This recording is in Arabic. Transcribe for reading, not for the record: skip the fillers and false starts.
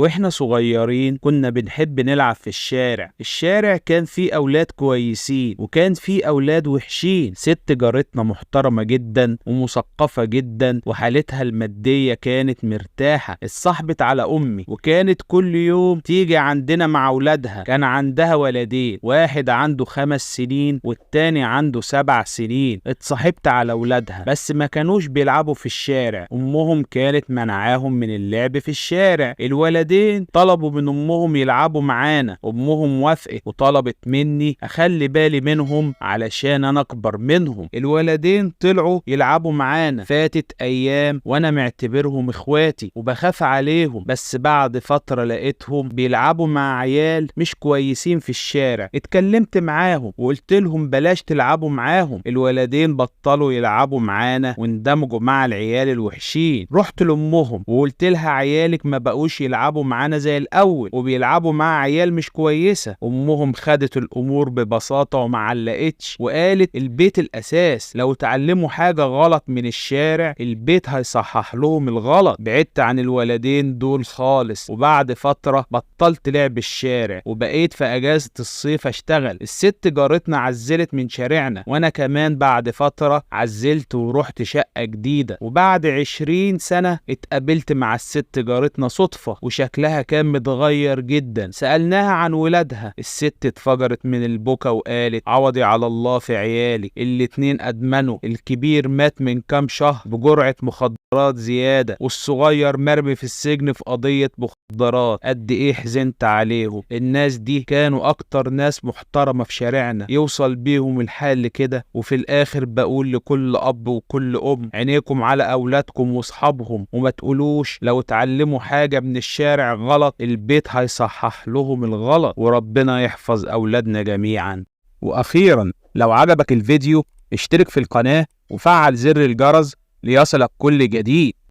واحنا صغيرين كنا بنحب نلعب في الشارع كان فيه اولاد كويسين وكان فيه اولاد وحشين. ست جارتنا محترمة جدا ومثقفة جدا وحالتها المادية كانت مرتاحة، اتصاحبت على امي وكانت كل يوم تيجي عندنا مع اولادها. كان عندها ولدين، واحد عنده 5 سنين والتاني عنده 7 سنين. اتصاحبت على اولادها بس ما كانوش بيلعبوا في الشارع، امهم كانت منعاهم من اللعب في الشارع. الولدين طلبوا من امهم يلعبوا معانا، امهم وافقت وطلبت مني اخلي بالي منهم علشان انا اكبر منهم. الولدين طلعوا يلعبوا معانا، فاتت ايام وانا معتبرهم اخواتي وبخاف عليهم، بس بعد فترة لقيتهم بيلعبوا مع عيال مش كويسين في الشارع. اتكلمت معاهم وقلت لهم بلاش تلعبوا معاهم. الولدين بطلوا يلعبوا معانا واندمجوا مع العيال الوحشين. رحت لامهم وقلت لها عيالك ما بقوش يلعبوا معانا زي الاول وبيلعبوا مع عيال مش كويسة. امهم خدت الامور ببساطة وما علقتش وقالت البيت الاساس، لو تعلموا حاجة غلط من الشارع البيت هيصحح لهم الغلط. بعدت عن الولدين دول خالص، وبعد فترة بطلت لعب الشارع وبقيت في اجازة الصيف اشتغل. الست جارتنا عزلت من شارعنا وانا كمان بعد فترة عزلت ورحت شقة جديدة. وبعد 20 سنة اتقابلت مع الست جارتنا صدفة وشكلها كان متغير جدا. سألناها عن ولادها، الست اتفجرت من البكا وقالت عوضي على الله في عيالي، الاتنين ادمنوا، الكبير مات من كام شهر بجرعة مخدرات زيادة والصغير مرمي في السجن في قضية مخدرات. قد ايه حزنت عليهم، الناس دي كانوا اكتر ناس محترمة في شارعنا، يوصل بيهم الحال كده. وفي الاخر بقول لكل اب وكل ام عينيكم على اولادكم واصحابهم وما تقولوش لو اتعلموا حاجة من الشارع غلط البيت هيصحح لهم الغلط، وربنا يحفظ اولادنا جميعا. واخيرا لو عجبك الفيديو اشترك في القناة وفعل زر الجرس ليصلك كل جديد.